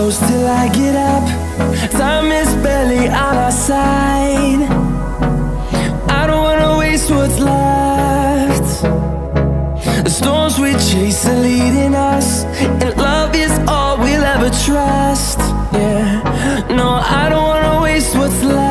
close till I get up. Time is barely on our side. I don't wanna waste what's left. The storms we chase are leading us, and love is all we'll ever trust. Yeah, no, I don't wanna waste what's left.